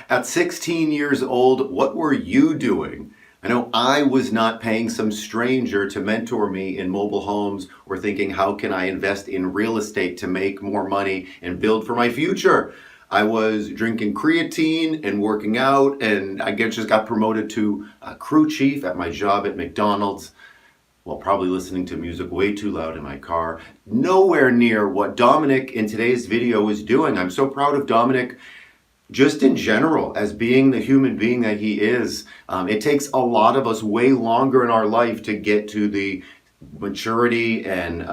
At 16 years old, what were you doing? I know I was not paying some stranger to mentor me in mobile homes or thinking, how can I invest in real estate to make more money and build for my future? I was drinking creatine and working out, and I just got promoted to a crew chief at my job at McDonald's while probably listening to music way too loud in my car. Nowhere near what Dominic in today's video is doing. I'm so proud of Dominic just in general, as being the human being that he is. It takes a lot of us way longer in our life to get to the maturity and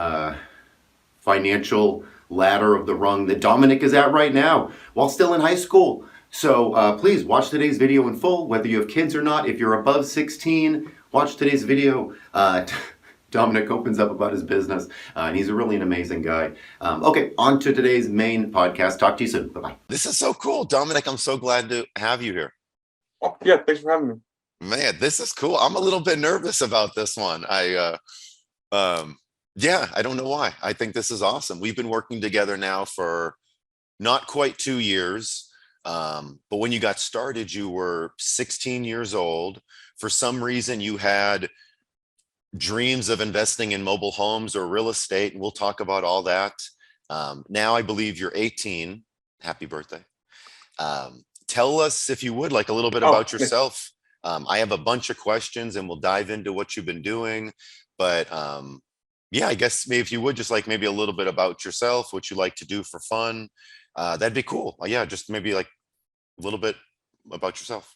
financial ladder of the rung that Dominic is at right now, while still in high school. So please watch today's video in full, whether you have kids or not. If you're above 16, watch today's video. Dominic opens up about his business, and he's really an amazing guy. Okay, on to today's main podcast. Talk to you soon. Bye-bye. This is so cool, Dominic. I'm so glad to have you here. Oh, yeah, thanks for having me. Man, this is cool. I'm a little bit nervous about this one. Yeah, I don't know why. I think this is awesome. We've been working together now for not quite 2 years. But when you got started, you were 16 years old. For some reason, you had dreams of investing in mobile homes or real estate, and we'll talk about all that. Now I believe you're 18. Happy birthday. Tell us, if you would, like a little bit about yourself. I have a bunch of questions and we'll dive into what you've been doing. But yeah, I guess maybe if you would just like maybe a little bit about yourself, what you like to do for fun, that'd be cool. Yeah, just maybe like a little bit about yourself.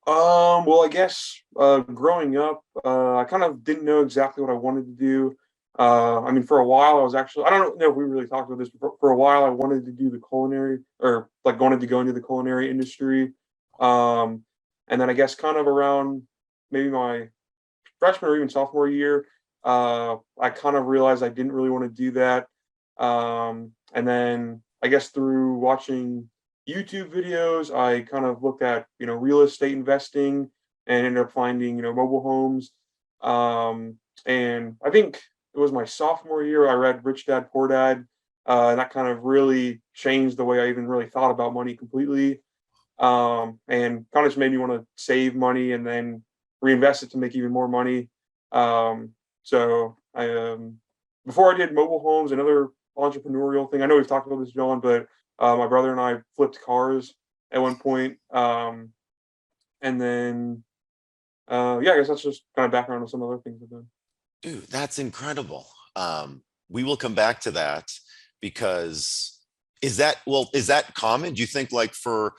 Well, I guess growing up, I kind of didn't know exactly what I wanted to do. I mean, for a while, I was actually, I don't know if we really talked about this, but for a while, I wanted to do the culinary, or like wanted to go into the culinary industry. And then I guess kind of around maybe my freshman or even sophomore year, I kind of realized I didn't really want to do that. And then I guess through watching YouTube videos, I kind of looked at, real estate investing and ended up finding, mobile homes. And I think it was my sophomore year, I read Rich Dad, Poor Dad. And that kind of really changed the way I even really thought about money completely. And kind of just made me want to save money and then reinvest it to make even more money. So I, before I did mobile homes, another entrepreneurial thing, I know we've talked about this, John, but my brother and I flipped cars at one point. And then, yeah, I guess that's just kind of background on some other things I've done. Dude, that's incredible. We will come back to that because is that common? Do you think like for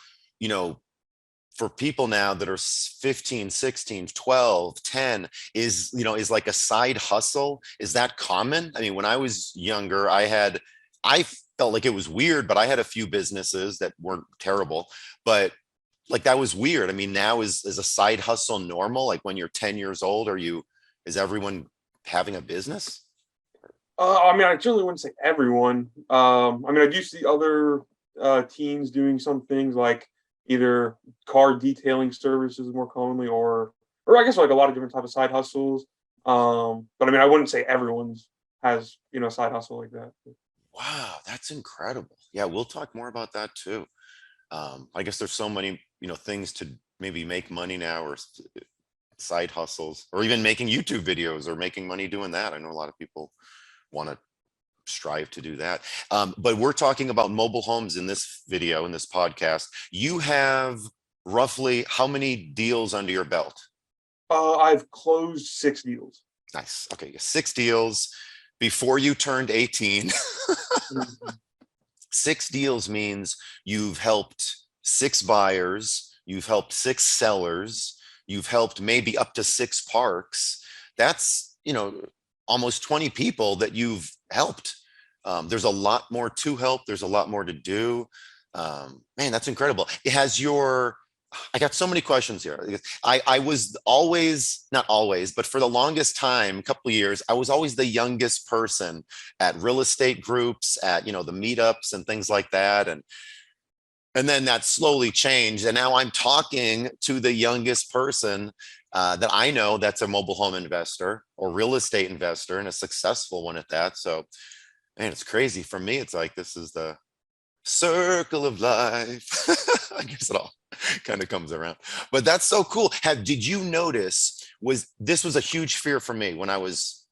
people now that are 15, 16, 12, 10 is like a side hustle? Is that common? I mean, when I was younger, I felt like it was weird, but I had a few businesses that weren't terrible, but like that was weird. I mean, now is a side hustle normal? Like when you're 10 years old, is everyone having a business? I mean, I certainly wouldn't say everyone. I mean, I do see other teens doing some things like either car detailing services more commonly, or I guess like a lot of different types of side hustles. But I mean, I wouldn't say everyone's has a side hustle like that. Wow, that's incredible. Yeah, we'll talk more about that too. I guess there's so many things to maybe make money now, or side hustles, or even making YouTube videos or making money doing that. I know a lot of people want to strive to do that. But we're talking about mobile homes in this video, in this podcast. You have roughly how many deals under your belt? I've closed 6 deals. Nice. Okay, 6 deals before you turned 18. 6 deals means you've helped 6 buyers, you've helped 6 sellers, you've helped maybe up to 6 parks. That's, almost 20 people that you've helped. There's a lot more to help. There's a lot more to do. Man, that's incredible. I got so many questions here. I was always, not always, but for the longest time, a couple of years, I was always the youngest person at real estate groups, at, the meetups and things like that. And then that slowly changed. And now I'm talking to the youngest person that I know that's a mobile home investor or real estate investor, and a successful one at that. So, man, it's crazy. For me, it's like this is the Circle of life. I guess it all kind of comes around. But that's so cool. Did you notice, this was a huge fear for me when I was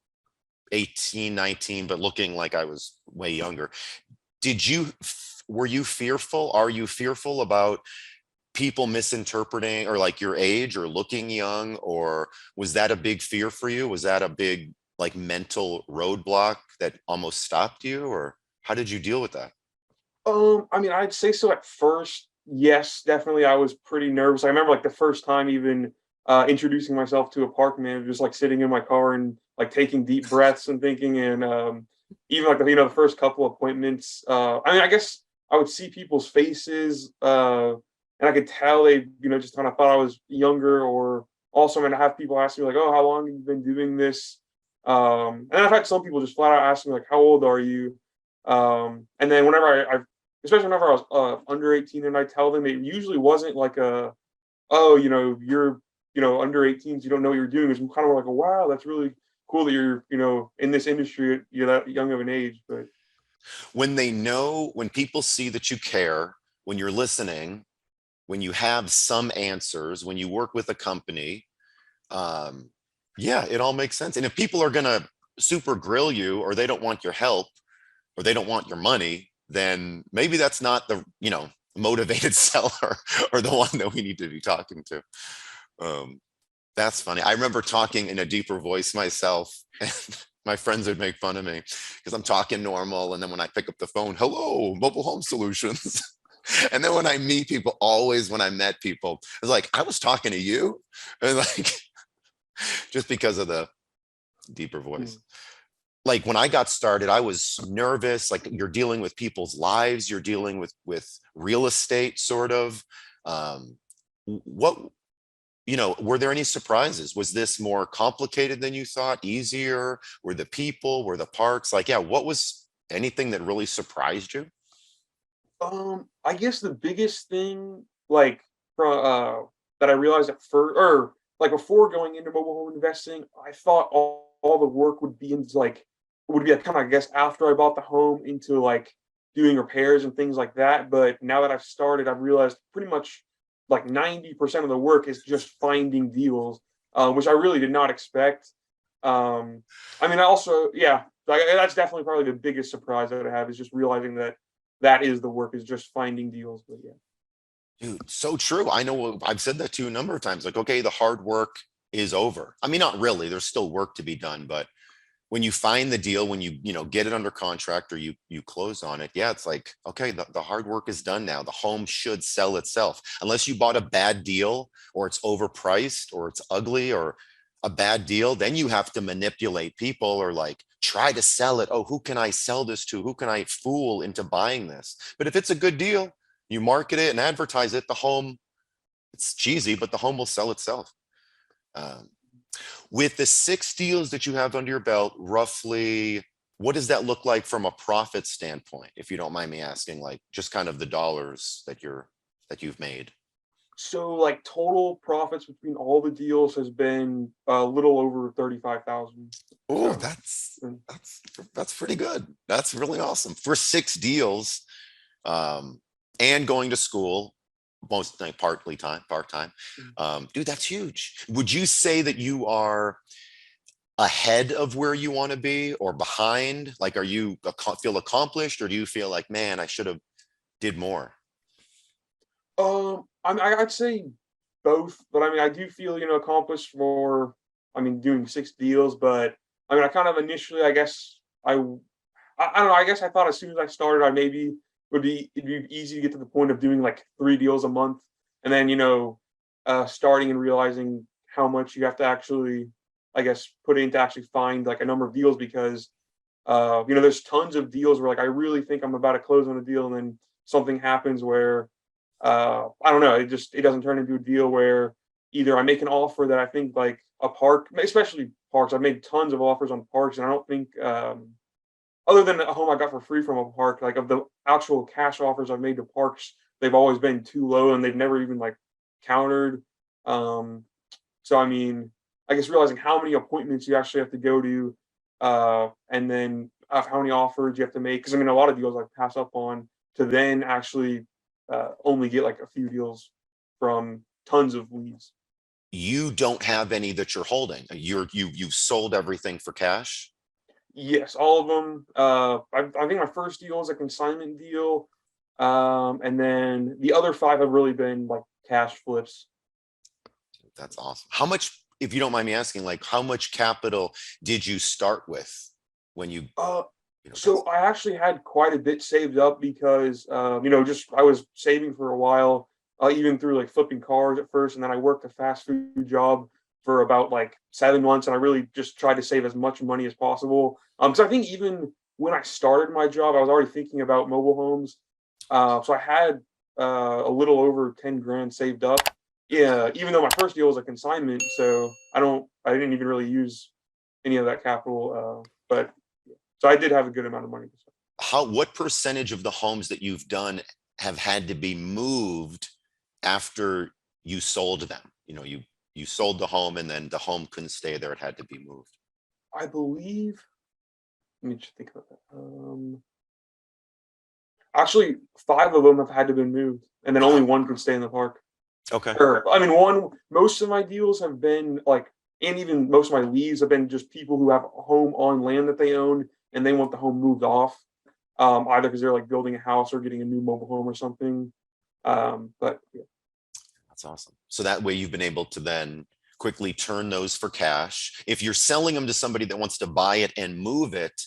18, 19, but looking like I was way younger. Were you fearful? Are you fearful about people misinterpreting or like your age or looking young? Or was that a big fear for you? Was that a big like mental roadblock that almost stopped you? Or how did you deal with that? I mean, I'd say so at first. Yes, definitely. I was pretty nervous. I remember like the first time even introducing myself to a park manager, just like sitting in my car and like taking deep breaths and thinking, and even like the first couple appointments. I mean, I guess I would see people's faces, and I could tell they just kind of thought I was younger. Or also, I mean, I have people ask me like, "Oh, how long have you been doing this?" And I've had some people just flat out ask me like, "How old are you?" And then whenever especially whenever I was under 18, and I tell them, it usually wasn't like oh, you're, under 18, so you don't know what you're doing. It's kind of like, wow, that's really cool that you're, in this industry, you're that young of an age. But When people see that you care, when you're listening, when you have some answers, when you work with a company, yeah, it all makes sense. And if people are going to super grill you, or they don't want your help, or they don't want your money, then maybe that's not the, motivated seller or the one that we need to be talking to. That's funny. I remember talking in a deeper voice myself, and my friends would make fun of me because I'm talking normal. And then when I pick up the phone, hello, mobile home solutions. And then when I meet people, always when I met people, I was like, I was talking to you. And like, just because of the deeper voice. Like when I got started, I was nervous. Like, you're dealing with people's lives, you're dealing with real estate, sort of. What, were there any surprises? Was this more complicated than you thought? Easier? Were the people? Were the parks? Like, yeah, what was anything that really surprised you? I guess the biggest thing, like, from that I realized at first, or like before going into mobile home investing, I thought all the work would be into like would be kind of, I guess, after I bought the home, into like doing repairs and things like that. But now that I've started, I've realized pretty much like 90% of the work is just finding deals, which I really did not expect. I mean, I also, yeah, like, that's definitely probably the biggest surprise that I have, is just realizing that that is the work, is just finding deals. But yeah. Dude, so true. I know I've said that to you a number of times. Like, okay, the hard work is over. I mean, not really. There's still work to be done, but when you find the deal, when you get it under contract, or you close on it, yeah, it's like, okay, the hard work is done now. The home should sell itself. Unless you bought a bad deal, or it's overpriced, or it's ugly, or a bad deal, then you have to manipulate people, or like try to sell it. Oh, who can I sell this to? Who can I fool into buying this? But if it's a good deal, you market it and advertise it, the home, it's cheesy, but the home will sell itself. Um, with the 6 deals that you have under your belt, roughly, what does that look like from a profit standpoint, if you don't mind me asking, like just kind of the dollars that you've made? So like total profits between all the deals has been a little over 35,000. Oh, So that's mm, that's that's pretty good. That's really awesome for 6 deals. Um, and going to school, most like partly time, part-time. mm. Dude, that's huge. Would you say that you are ahead of where you want to be, or behind? Like, are you feel accomplished, or do you feel like, man, I should have did more? I'd say both, but I mean, I do feel, accomplished for, I mean, doing 6 deals. But I mean, I kind of initially, I guess, I don't know. I guess I thought as soon as I started, I maybe it'd be easy to get to the point of doing like 3 deals a month, and then starting and realizing how much you have to actually, I guess, put in to actually find like a number of deals. Because there's tons of deals where like I really think I'm about to close on a deal, and then something happens where I don't know, it doesn't turn into a deal where either I make an offer that I think like a park, especially parks. I've made tons of offers on parks, and I don't think other than a home I got for free from a park, like of the actual cash offers I've made to parks, they've always been too low, and they've never even like countered. Um, so I mean, I guess realizing how many appointments you actually have to go to, and then how many offers you have to make. Because I mean, a lot of deals I pass up on to then actually only get like a few deals from tons of leads. You don't have any that you're holding. You've sold everything for cash. Yes, all of them. I think my first deal was a consignment deal, and then the other 5 have really been like cash flips. That's awesome. How much, if you don't mind me asking, like how much capital did you start with when you So I actually had quite a bit saved up because just I was saving for a while, even through like flipping cars at first, and then I worked a fast food job for about like 7 months, and I really just tried to save as much money as possible. So I think even when I started my job, I was already thinking about mobile homes. So I had a little over 10 grand saved up. Yeah, even though my first deal was a consignment, so I didn't even really use any of that capital. But so I did have a good amount of money. what percentage of the homes that you've done have had to be moved after you sold them? You sold the home and then the home couldn't stay there. It had to be moved. I believe, let me just think about that. Actually, 5 of them have had to be moved, and then only 1 could stay in the park. Okay. Or, most of my deals have been like, and even most of my leads have been just people who have a home on land that they own and they want the home moved off, either because they're like building a house or getting a new mobile home or something. But yeah. That's awesome. So that way you've been able to then quickly turn those for cash. If you're selling them to somebody that wants to buy it and move it,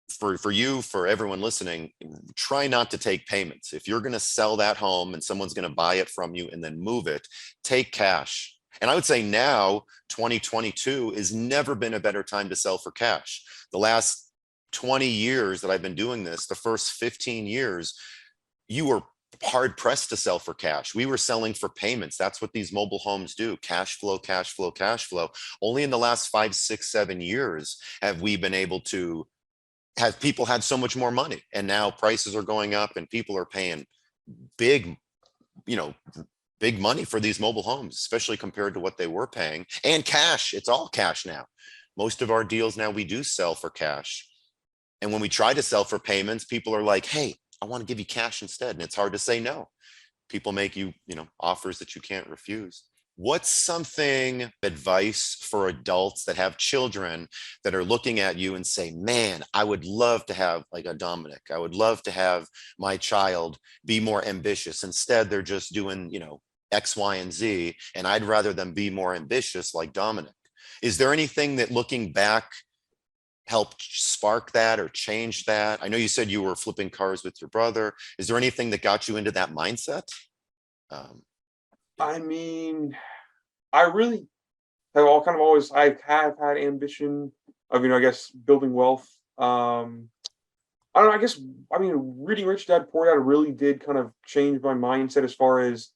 for everyone listening, try not to take payments. If you're going to sell that home and someone's going to buy it from you and then move it, take cash. And I would say now 2022 has never been a better time to sell for cash. The last 20 years that I've been doing this, the first 15 years, you were hard pressed to sell for cash. We were selling for payments. That's what these mobile homes do. Cash flow, cash flow, cash flow. Only in the last 5, 6, 7 years have we been able to have people had so much more money, and now prices are going up and people are paying big money for these mobile homes, especially compared to what they were paying. And cash, it's all cash now. Most of our deals now, we do sell for cash. And when we try to sell for payments, people are like, hey, I want to give you cash instead. And it's hard to say no. People make you, offers that you can't refuse. What's something advice for adults that have children that are looking at you and say, man, I would love to have like a Dominic. I would love to have my child be more ambitious. Instead, they're just doing, X, Y, and Z. And I'd rather them be more ambitious like Dominic. Is there anything that looking back helped spark that or change that? I know you said you were flipping cars with your brother. Is there anything that got you into that mindset? I really have I have had ambition of, I guess, building wealth. I don't know, reading Rich Dad Poor Dad really did kind of change my mindset as far as,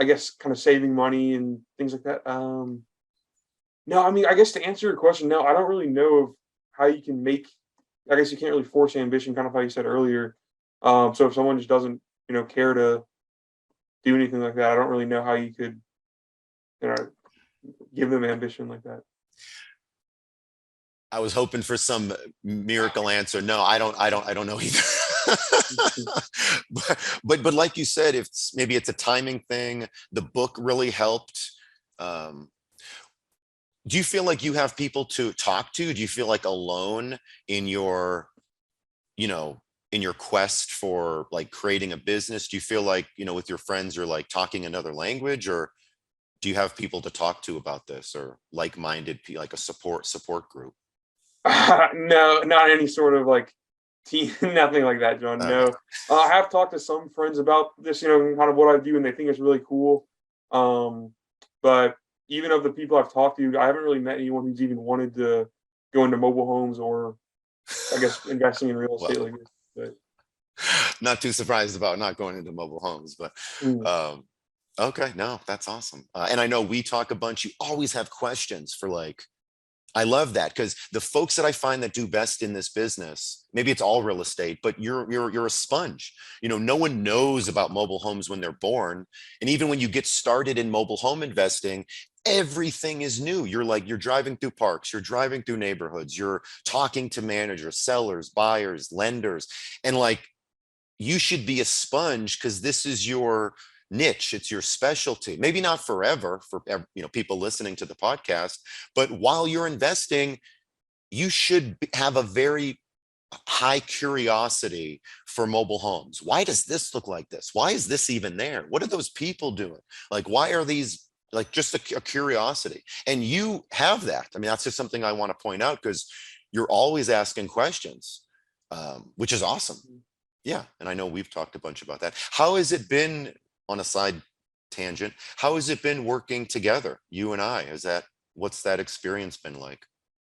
I guess, kind of saving money and things like that. No, I guess to answer your question, no, I don't really know of how you can I guess you can't really force ambition, kind of how you said earlier. So if someone just doesn't, care to do anything like that, I don't really know how you could, give them ambition like that. I was hoping for some miracle answer. No, I don't know either. but like you said, maybe it's a timing thing. The book really helped. Do you feel like you have people to talk to? Do you feel like alone in your, in your quest for like creating a business? Do you feel like, with your friends, you're like talking another language, or do you have people to talk to about this, or like-minded, like a support group? No, not any sort of like team, nothing like that, John. Okay. No, I have talked to some friends about this, kind of what I do, and they think it's really cool. But even of the people I've talked to, I haven't really met anyone who's even wanted to go into mobile homes or, I guess, investing in real estate like this. But not too surprised about not going into mobile homes, but okay, no, that's awesome. And I know we talk a bunch. You always have questions for like, I love that, because the folks that I find that do best in this business, maybe it's all real estate, but you're a sponge. No one knows about mobile homes when they're born. And even when you get started in mobile home investing, everything is new. You're driving through parks, you're driving through neighborhoods, you're talking to managers, sellers, buyers, lenders, and like, you should be a sponge because this is your niche, it's your specialty. Maybe not forever for people listening to the podcast, but while you're investing, you should have a very high curiosity for mobile homes. Why does this look like this? Why is this even there? What are those people doing? Like, why are these, like, just a curiosity? And you have that. I mean, that's just something I want to point out because you're always asking questions, which is awesome. Yeah. And I know we've talked a bunch about that. How has it been, on a side tangent, how has it been working together, you and I? What's that experience been like?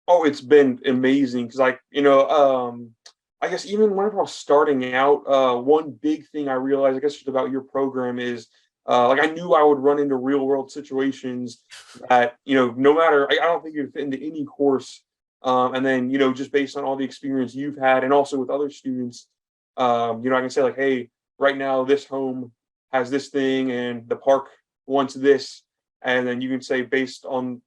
Oh, it's been amazing because, like, I guess even whenever I was starting out, one big thing I realized, I guess, just about your program is, like, I knew I would run into real world situations that, no matter, I don't think you'd fit into any course. And then, just based on all the experience you've had and also with other students, I can say, like, hey, right now this home has this thing and the park wants this. And then you can say, based on,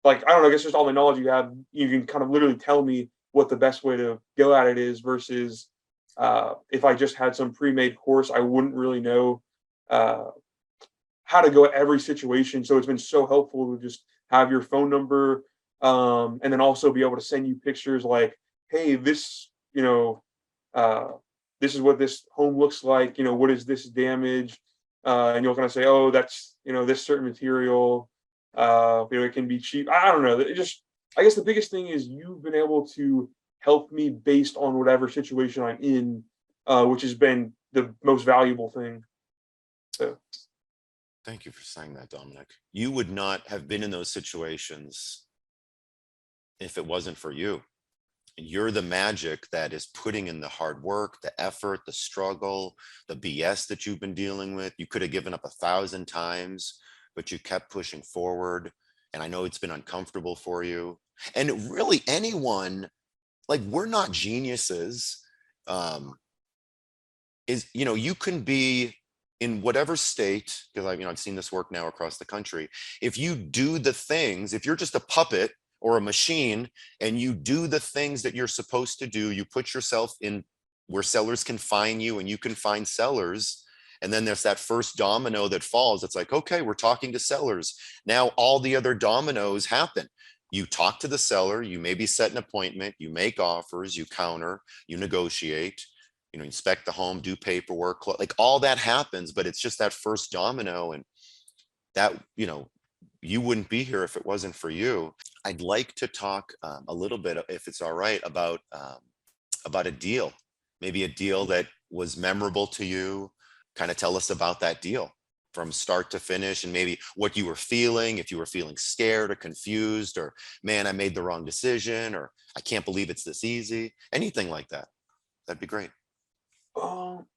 like, I don't know, I guess just all the knowledge you have, you can kind of literally tell me what the best way to go at it is versus if I just had some pre-made course, I wouldn't really know uh, how to go at every situation. So it's been so helpful to just have your phone number, and then also be able to send you pictures like, hey, uh, this is what this home looks like. What is this damage? And you'll kind of say, oh, that's, this certain material. It can be cheap. I don't know. I guess the biggest thing is you've been able to help me based on whatever situation I'm in, which has been the most valuable thing. So. Thank you for saying that, Dominic. You would not have been in those situations if it wasn't for you. You're the magic that is putting in the hard work, the effort, the struggle, the BS that you've been dealing with. You could have given up 1,000 times, but you kept pushing forward. And I know it's been uncomfortable for you. And really, anyone, like, we're not geniuses. You can be in whatever state, because I've seen this work now across the country. If you do the things, if you're just a puppet or a machine and you do the things that you're supposed to do, you put yourself in where sellers can find you and you can find sellers. And then there's that first domino that falls. It's like, okay, we're talking to sellers. Now all the other dominoes happen. You talk to the seller, you maybe set an appointment, you make offers, you counter, you negotiate, inspect the home, do paperwork, like all that happens, but it's just that first domino. And that, you wouldn't be here if it wasn't for you. I'd like to talk a little bit, if it's all right, about a deal, maybe a deal that was memorable to you. Kind of tell us about that deal from start to finish, and maybe what you were feeling, if you were feeling scared or confused, or, man, I made the wrong decision, or I can't believe it's this easy. Anything like that. That'd be great.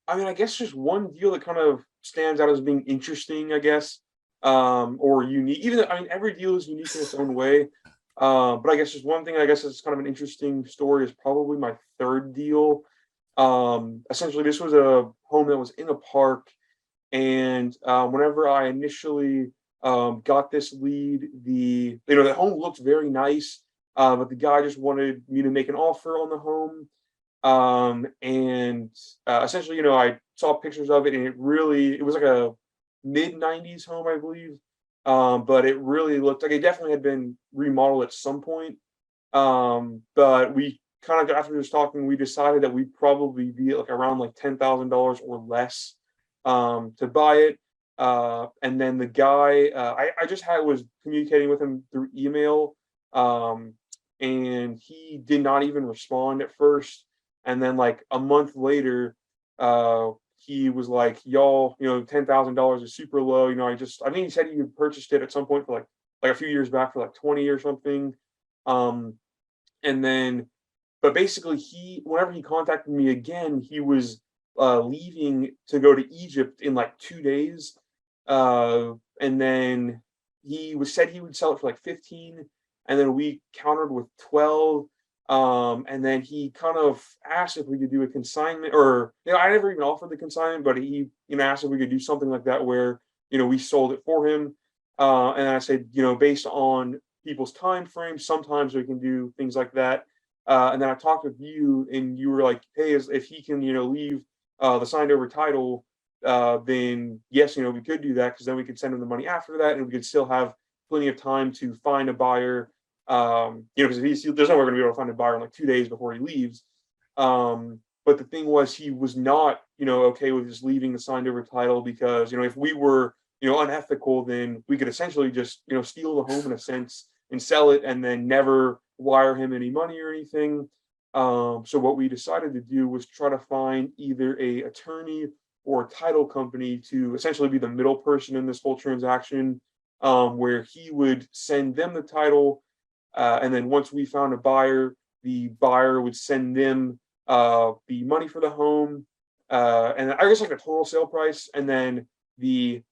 I guess just one deal that kind of stands out as being interesting, I guess, or unique. Even though, every deal is unique in its own way. But I guess just one thing, I guess, is kind of an interesting story is probably my third deal. Essentially, this was a home that was in a park, and whenever I initially got this lead, the home looked very nice, but the guy just wanted me to make an offer on the home. And essentially, I saw pictures of it, and it was like a mid 90s home, I believe. But it really looked like it definitely had been remodeled at some point. But we kind of, after just talking, we decided that we'd probably be at like around like $10,000 or less to buy it. And then the guy, I just was communicating with him through email, and he did not even respond at first. And then like a month later, he was like, y'all, $10,000 is super low. I think he said he had purchased it at some point for like a few years back for like 20 or something. And then, but basically whenever he contacted me again, he was leaving to go to Egypt in like 2 days. And then said he would sell it for like 15. And then we countered with 12. And then he kind of asked if we could do a consignment, or I never even offered the consignment, but he asked if we could do something like that where we sold it for him. And I said, based on people's time frames, sometimes we can do things like that. And then I talked with you, and you were like, hey, if he can, leave the signed over title, then yes, we could do that, because then we could send him the money after that, and we could still have plenty of time to find a buyer. Because there's no way we're going to be able to find a buyer in like 2 days before he leaves. But the thing was, he was not, okay with just leaving the signed over title, because, if we were, unethical, then we could essentially just, steal the home in a sense and sell it, and then never wire him any money or anything. So what we decided to do was try to find either a attorney or a title company to essentially be the middle person in this whole transaction, where he would send them the title, and then once we found a buyer, the buyer would send them the money for the home, and I guess like a total sale price, and then the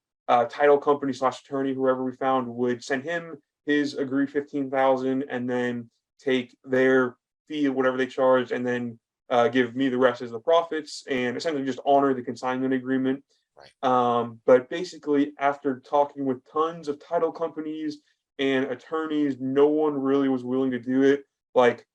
title company slash attorney, whoever we found, would send him his agreed 15,000, and then take their fee of whatever they charged, and then give me the rest as the profits, and essentially just honor the consignment agreement. Right. But basically, after talking with tons of title companies and attorneys, no one really was willing to do it. Like,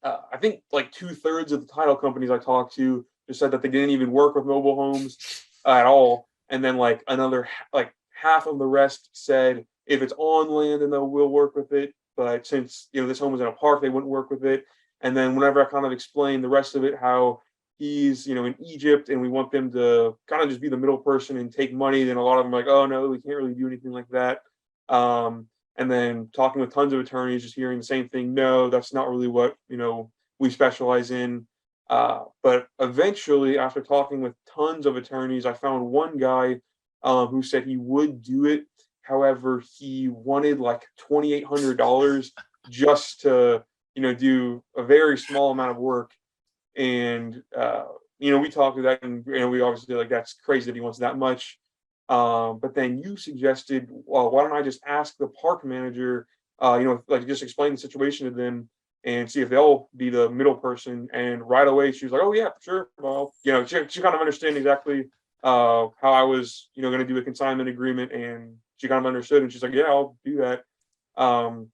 I think like 2/3 of the title companies I talked to just said that they didn't even work with mobile homes at all. And then like another like half of the rest said if it's on land, then we'll work with it. But since this home was in a park, they wouldn't work with it. And then whenever I kind of explained the rest of it, how he's in Egypt, and we want them to kind of just be the middle person and take money, then a lot of them are like, oh no, we can't really do anything like that. And then talking with tons of attorneys, just hearing the same thing. No, that's not really what we specialize in. But eventually, after talking with tons of attorneys, I found one guy who said he would do it. However, he wanted like $2,800 just to do a very small amount of work. And we talked to that, and we obviously like, that's crazy that he wants that much. But then you suggested, well, why don't I just ask the park manager, like just explain the situation to them and see if they'll be the middle person. And right away she was like, oh yeah, sure. Well, she kind of understood exactly how I was, going to do a consignment agreement, and she kind of understood, and she's like, yeah, I'll do that. Um,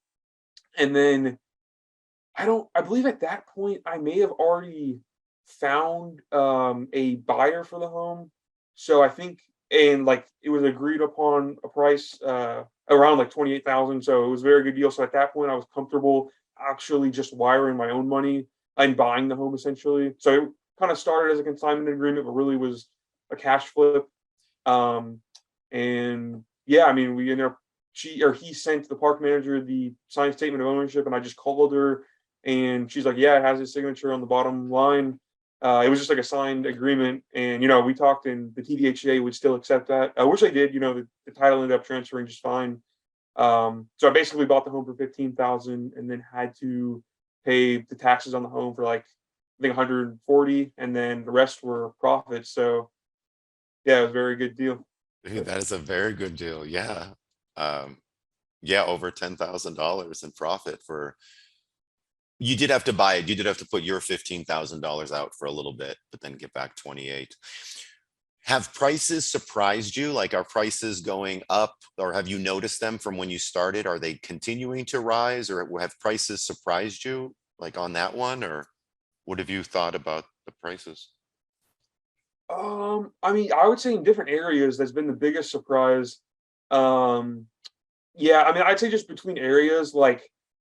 and then I believe at that point I may have already found a buyer for the home. So I think, and like it was agreed upon a price around like 28,000. So it was a very good deal. So at that point I was comfortable actually just wiring my own money and buying the home essentially. So it kind of started as a consignment agreement, but really was a cash flip. Um, and yeah, I mean, we ended up, he sent the park manager the signed statement of ownership, and I just called her, and she's like, yeah, it has his signature on the bottom line. It was just like a signed agreement, and we talked, and the TDHA would still accept that, which they did. The title ended up transferring just fine. So I basically bought the home for 15,000, and then had to pay the taxes on the home for like I think 140, and then the rest were profits. So yeah, it was a very good deal. Dude, that is a very good deal. Yeah. Um, yeah, over $10,000 in profit for, you did have to buy it. You did have to put your $15,000 out for a little bit, but then get back 28. Have prices surprised you? Like, are prices going up, or have you noticed them from when you started? Are they continuing to rise, or have prices surprised you like on that one? Or what have you thought about the prices? I mean, I would say in different areas that's been the biggest surprise. Um, yeah, I mean, I'd say just between areas, like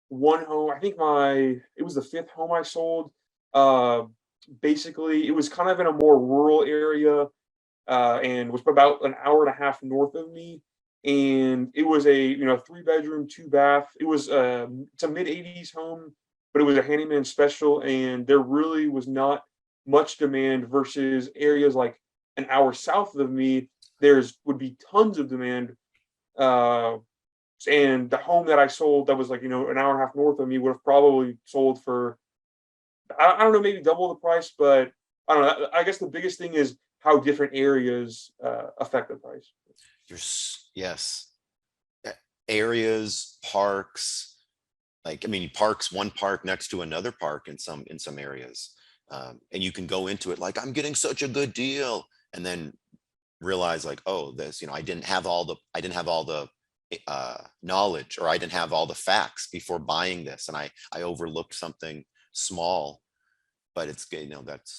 one home, I think it was the fifth home I sold. Uh, Basically, it was kind of in a more rural area, and was about an hour and a half north of me. And it was a 3 bedroom, 2 bath. It's a mid 80s home, but it was a handyman special, and there really was not much demand versus areas like an hour south of me. There's would be tons of demand. Uh, and the home that I sold that was like, an hour and a half north of me would have probably sold for, I don't know, maybe double the price, but I don't know. I guess the biggest thing is how different areas affect the price. Yes. Areas, parks, like, I mean, parks, one park next to another park in some areas. And you can go into it like, I'm getting such a good deal, and then realize like, oh, this, I didn't have all the knowledge, or I didn't have all the facts before buying this, and I overlooked something small, but it's,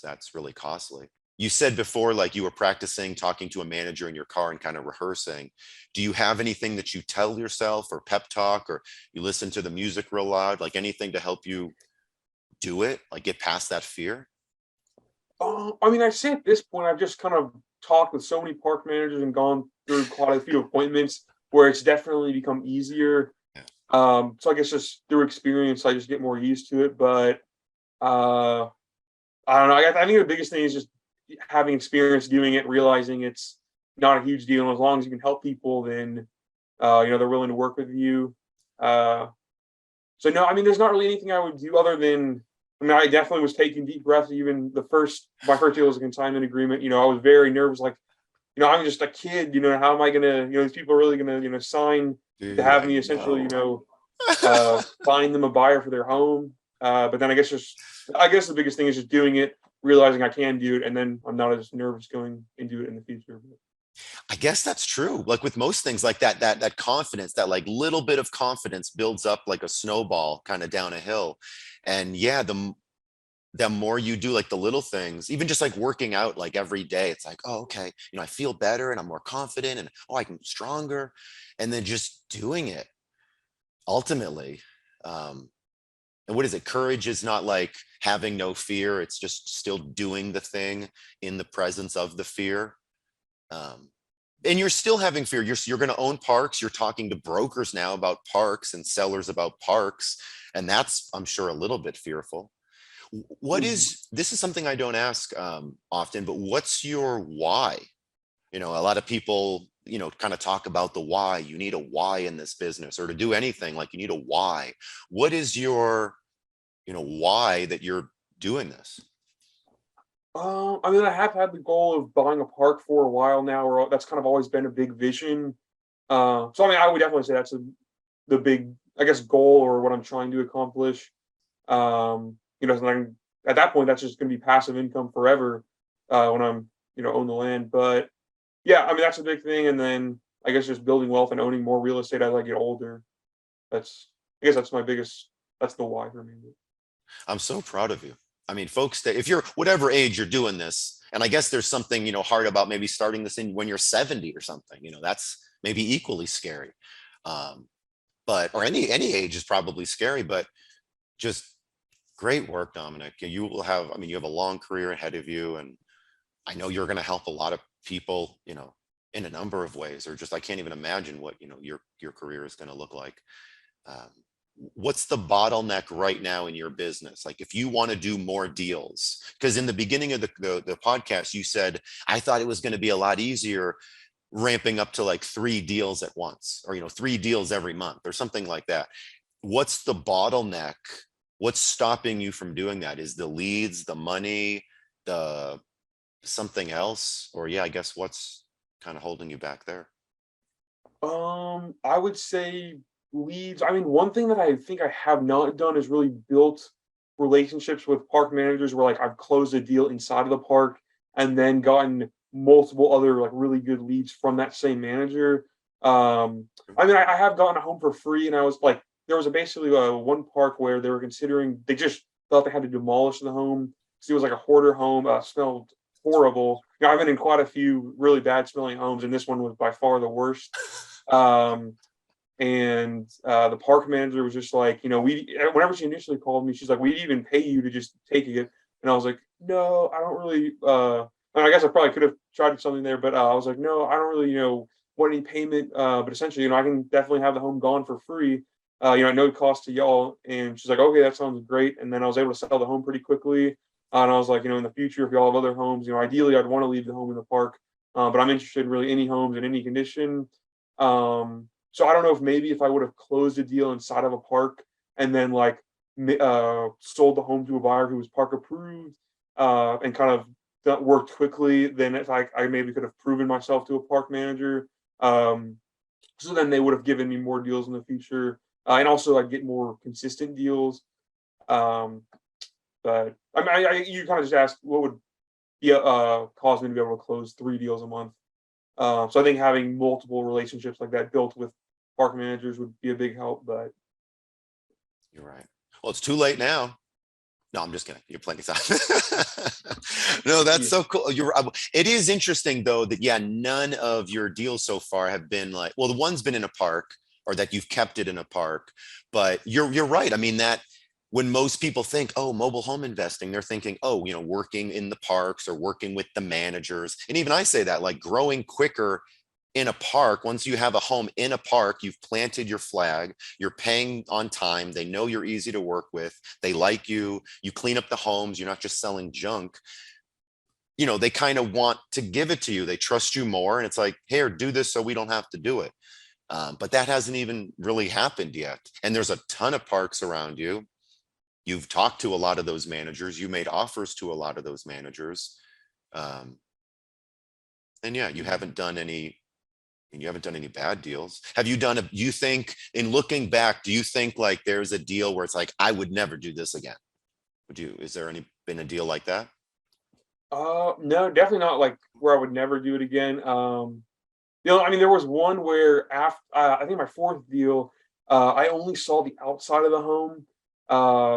that's really costly. You said before, like you were practicing talking to a manager in your car and kind of rehearsing. Do you have anything that you tell yourself, or pep talk, or you listen to the music real loud, like anything to help you do it, like get past that fear? I mean, I say at this point, I've just kind of talked with so many park managers and gone through quite a few appointments where it's definitely become easier. Yeah. So I guess just through experience, I just get more used to it. But uh, I don't know. I think the biggest thing is just having experience doing it, realizing it's not a huge deal. And as long as you can help people, then they're willing to work with you. Uh, so no, I mean, there's not really anything I would do other than, I mean, I definitely was taking deep breaths. Even my first deal was a consignment agreement. I was very nervous. Like, I'm just a kid. How am I gonna, these people are really gonna, sign to Dude, have I me essentially, know. find them a buyer for their home. But then I guess the biggest thing is just doing it, realizing I can do it, and then I'm not as nervous going into it in the future. I guess that's true. Like with most things like that confidence, that like little bit of confidence builds up like a snowball kind of down a hill. And yeah, the more you do like the little things, even just like working out like every day, it's like, oh, okay, I feel better and I'm more confident, and oh, I'm stronger. And then just doing it ultimately. Um, and what is it? Courage is not like having no fear. It's just still doing the thing in the presence of the fear. Um, and you're still having fear. You're going to own parks. You're talking to brokers now about parks and sellers about parks. And that's, I'm sure, a little bit fearful. Mhm. This is something I don't ask often, but what's your why? A lot of people, kind of talk about the why. You need a why in this business, or to do anything, like you need a why. What is your, why that you're doing this? I mean, I have had the goal of buying a park for a while now, or that's kind of always been a big vision. So I mean, I would definitely say that's the big, I guess, goal or what I'm trying to accomplish. So at that point, that's just going to be passive income forever when I'm, own the land. But yeah, I mean, that's a big thing. And then I guess just building wealth and owning more real estate as I get older. I guess that's my biggest, that's the why for me. I'm so proud of you. I mean, folks, that if you're whatever age you're doing this, and I guess there's something, hard about maybe starting this in when you're 70 or something, that's maybe equally scary. Um, but or any age is probably scary, but just great work, Dominic. You will have, I mean, you have a long career ahead of you, and I know you're going to help a lot of people, in a number of ways, or just I can't even imagine what, your career is going to look like. Um, what's the bottleneck right now in your business? Like if you want to do more deals, because in the beginning of the podcast, you said, I thought it was going to be a lot easier ramping up to like 3 deals at once, or, 3 deals every month or something like that. What's the bottleneck? What's stopping you from doing that? Is the leads, the money, the something else? Or yeah, I guess what's kind of holding you back there? I would say leads. I mean, one thing that I think I have not done is really built relationships with park managers where like I've closed a deal inside of the park and then gotten multiple other like really good leads from that same manager. I mean, I have gotten a home for free, and I was like, there was basically one park where they were considering, they just thought they had to demolish the home. So it was like a hoarder home, smelled horrible. I've been in quite a few really bad smelling homes, and this one was by far the worst. Um, and the park manager was just like, whenever she initially called me, she's like, we'd even pay you to just take it. And I was like, no, I don't really, and I guess I probably could have tried something there, but I was like, no, I don't really, want any payment. But essentially, I can definitely have the home gone for free, at no cost to y'all. And she's like, okay, that sounds great. And then I was able to sell the home pretty quickly. And I was like, in the future, if y'all have other homes, ideally I'd want to leave the home in the park. But I'm interested in really any homes in any condition. So I don't know if maybe if I would have closed a deal inside of a park and then like sold the home to a buyer who was park approved, and kind of that worked quickly, then if I maybe could have proven myself to a park manager. Um, so then they would have given me more deals in the future, and also I'd get more consistent deals. Um, but I mean, you kind of just asked what would be cause me to be able to close 3 deals a month. So I think having multiple relationships like that built with park managers would be a big help. But You're right. Well, it's too late now. No, I'm just kidding. You're plenty of time. No, that's yeah. so cool. It is interesting though that yeah, none of your deals so far have been like, well, the one's been in a park or that you've kept it in a park. But you're right. I mean that when most people think, oh, mobile home investing, they're thinking, oh, working in the parks or working with the managers. And even I say that, like growing quicker in a park. Once you have a home in a park, you've planted your flag, you're paying on time, they know you're easy to work with, they like you, you clean up the homes, you're not just selling junk. They kind of want to give it to you, they trust you more, and it's like, here, do this so we don't have to do it. But that hasn't even really happened yet, and there's a ton of parks around you. You've talked to a lot of those managers, you made offers to a lot of those managers. And yeah, you haven't done any bad deals. Have you done you think, in looking back, do you think like there's a deal where it's like, I would never do this again? Is there been a deal like that? No, definitely not like where I would never do it again. I mean, there was one where after I think my fourth deal, I only saw the outside of the home.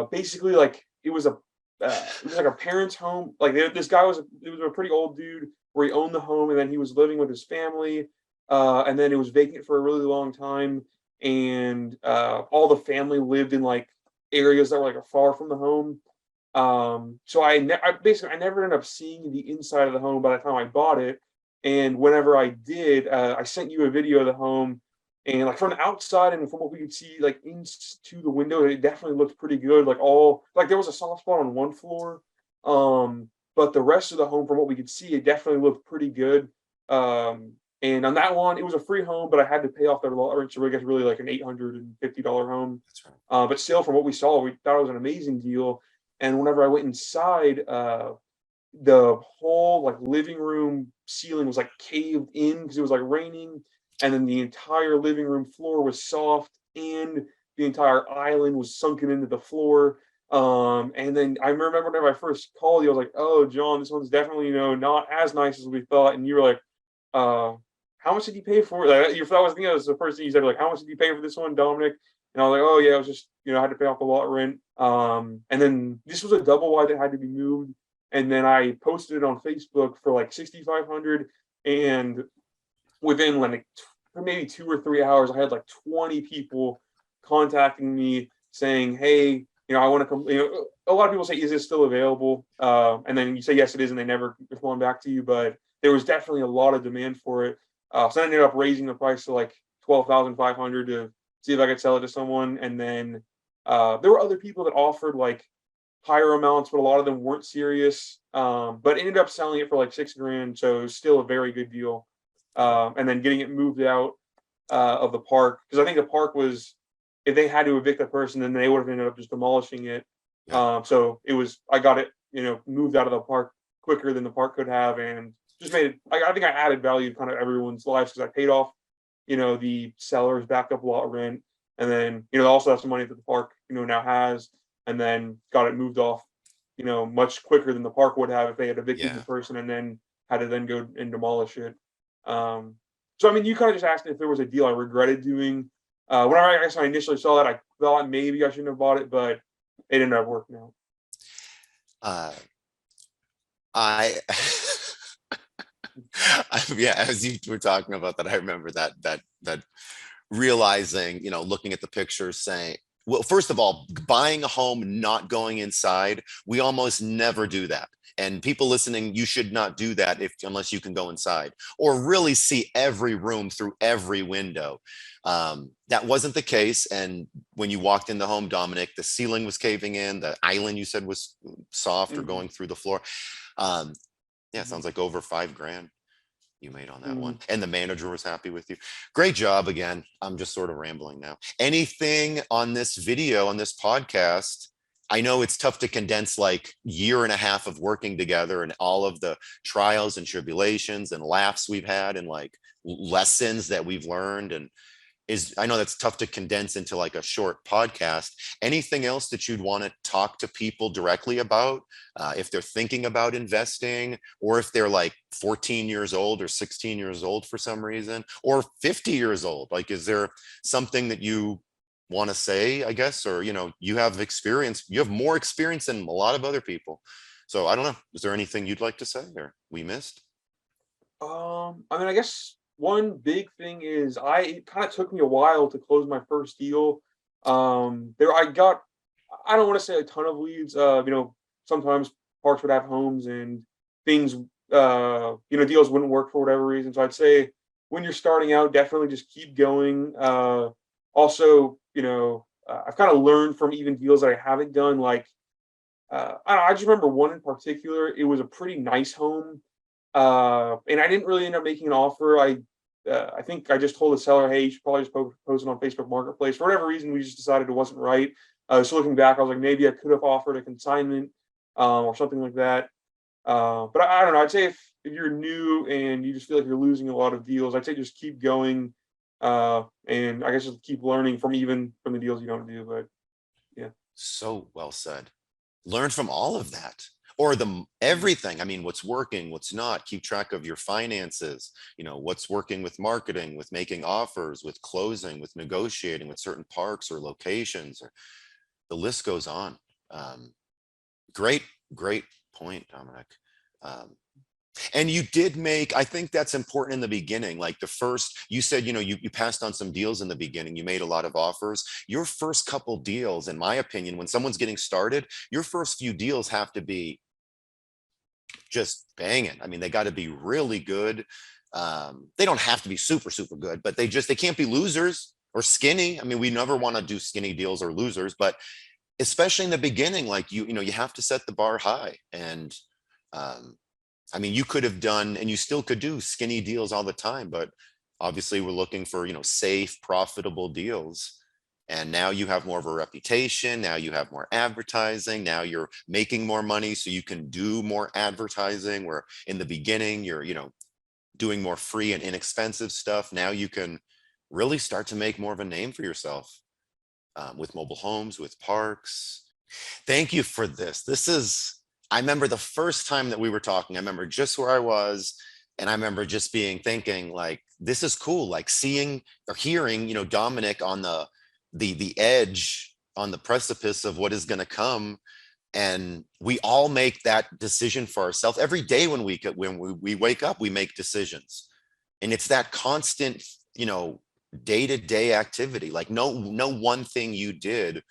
Basically, like it was like a parent's home. Like this guy it was a pretty old dude where he owned the home and then he was living with his family. And then it was vacant for a really long time, and all the family lived in like areas that were like far from the home. So I never ended up seeing the inside of the home by the time I bought it. And whenever I did, I sent you a video of the home, and like from the outside and from what we could see like into the window, it definitely looked pretty good. Like there was a soft spot on one floor, but the rest of the home, from what we could see, it definitely looked pretty good. And on that one, it was a free home, but I had to pay off the lot rent, so I guess really like an $850 home. That's right. But still, from what we saw, we thought it was an amazing deal. And whenever I went inside, the whole like living room ceiling was like caved in because it was like raining, and then the entire living room floor was soft, and the entire island was sunken into the floor. And then I remember whenever I first called you, I was like, "Oh, John, this one's definitely not as nice as we thought." And you were like, "How much did you pay for it?" Like, that was, that was the first thing you said, like, "How much did you pay for this one, Dominic?" And I was like, "Oh yeah, it was just I had to pay off the lot rent." And then this was a double wide that had to be moved, and then I posted it on Facebook for like 6,500, and within like maybe 2 or 3 hours, I had like 20 people contacting me saying, "Hey, I want to come." A lot of people say, "Is this still available?" And then you say, "Yes, it is," and they never respond back to you. But there was definitely a lot of demand for it. So I ended up raising the price to like 12,500 to see if I could sell it to someone. And then there were other people that offered like higher amounts, but a lot of them weren't serious. But ended up selling it for like 6 grand, so it was still a very good deal. And then getting it moved out of the park, because I think the park was, if they had to evict the person, then they would have ended up just demolishing it. Yeah. So I got it, moved out of the park quicker than the park could have, and just made it. I think I added value to kind of everyone's lives because I paid off, the seller's backed up lot rent, and then also have some money that the park now has, and then got it moved off, much quicker than the park would have if they had evicted the Yeah. person and then had to then go and demolish it. So I mean, you kind of just asked if there was a deal I regretted doing. Whenever I guess I initially saw that, I thought maybe I shouldn't have bought it, but it ended up working out. Uh, I, yeah, as you were talking about that, I remember that realizing, looking at the pictures saying, well, first of all, buying a home, not going inside, we almost never do that. And people listening, you should not do that unless you can go inside or really see every room through every window. That wasn't the case. And when you walked in the home, Dominic, the ceiling was caving in, the island you said was soft or Mhm, going through the floor. Yeah, it mhm, sounds like over 5 grand you made on that one. mhm. And the manager was happy with you. Great job again. I'm just sort of rambling now. Anything on this video, on this podcast? I know it's tough to condense like year and a half of working together and all of the trials and tribulations and laughs we've had and like lessons that we've learned. And I know that's tough to condense into like a short podcast. Anything else that you'd want to talk to people directly about, if they're thinking about investing, or if they're like 14 years old or 16 years old for some reason, or 50 years old? Like, is there something that you want to say, I guess, or, you have experience, you have more experience than a lot of other people. So I don't know. Is there anything you'd like to say or we missed? I mean, I guess one big thing is it kind of took me a while to close my first deal. I don't want to say a ton of leads. Sometimes parks would have homes and things, deals wouldn't work for whatever reason. So I'd say when you're starting out, definitely just keep going. Also, I've kind of learned from even deals that I haven't done. Like, I just remember one in particular. It was a pretty nice home, and I didn't really end up making an offer. I think I just told the seller, "Hey, you should probably just post it on Facebook Marketplace." For whatever reason, we just decided it wasn't right. So looking back, I was like, maybe I could have offered a consignment, or something like that. But I don't know. I'd say if you're new and you just feel like you're losing a lot of deals, I'd say just keep going, and I guess just keep learning from the deals you don't do. But yeah. So well said. Learn from all of that, or everything. I mean, what's working, what's not. Keep track of your finances, what's working with marketing, with making offers, with closing, with negotiating with certain parks or locations, or the list goes on. Great, great point, Dominic. And you did I think that's important in the beginning. Like you said, you passed on some deals in the beginning. You made a lot of offers. Your first couple deals, in my opinion, when someone's getting started, your first few deals have to be just banging. I mean, they got to be really good. They don't have to be super, super good, but they can't be losers or skinny. I mean, we never want to do skinny deals or losers, but especially in the beginning, like you have to set the bar high. And, I mean, you could have done, and you still could do skinny deals all the time, but obviously we're looking for, safe, profitable deals. And now you have more of a reputation. Now you have more advertising. Now you're making more money, so you can do more advertising, where in the beginning you're, doing more free and inexpensive stuff. Now you can really start to make more of a name for yourself, with mobile homes, with parks. Thank you for this. I remember the first time that we were talking, I remember just where I was. And I remember just thinking like, this is cool. Like seeing or hearing, Dominic on the edge, on the precipice of what is going to come. And we all make that decision for ourselves every day. When we wake up, we make decisions, and it's that constant, day-to-day activity. Like no one thing you did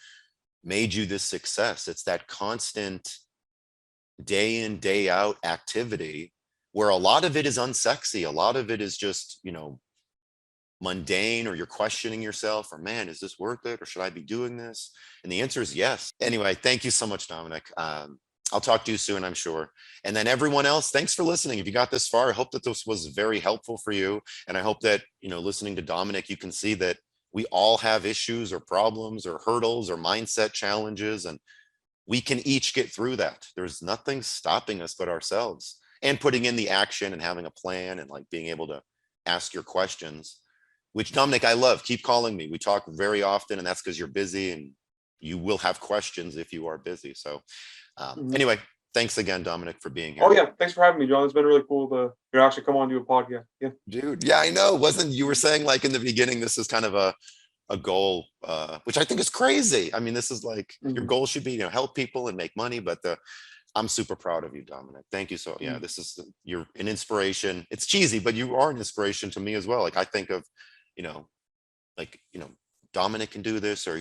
made you this success. It's that constant day in, day out activity, where a lot of it is unsexy. A lot of it is just, mundane, or you're questioning yourself, or man, is this worth it? Or should I be doing this? And the answer is yes. Anyway, thank you so much, Dominic. I'll talk to you soon, I'm sure. And then everyone else, thanks for listening. If you got this far, I hope that this was very helpful for you. And I hope that, listening to Dominic, you can see that we all have issues or problems or hurdles or mindset challenges, and we can each get through that. There's nothing stopping us but ourselves, and putting in the action and having a plan, and like being able to ask your questions, which, Dominic, I love. Keep calling me. We talk very often, and that's because you're busy, and you will have questions if you are busy. So anyway, thanks again, Dominic, for being here. Oh yeah, thanks for having me, John. It's been really cool to actually come on to a podcast. Yeah, dude. Yeah, I know. You were saying like in the beginning, this is kind of a goal, which I think is crazy. I mean, this is like your goal should be, help people and make money. But I'm super proud of you, Dominic. Thank you. So yeah, you're an inspiration. It's cheesy, but you are an inspiration to me as well. Like I think of, Dominic can do this, or,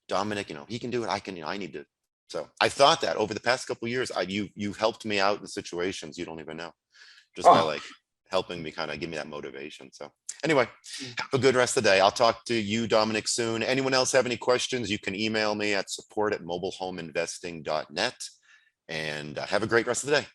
Dominic, he can do it. I need to. So I thought that over the past couple of years, you've helped me out in situations you don't even know, just by like helping me kind of give me that motivation. So anyway, have a good rest of the day. I'll talk to you, Dominic, soon. Anyone else have any questions? You can email me at support@mobilehomeinvesting.net, and have a great rest of the day.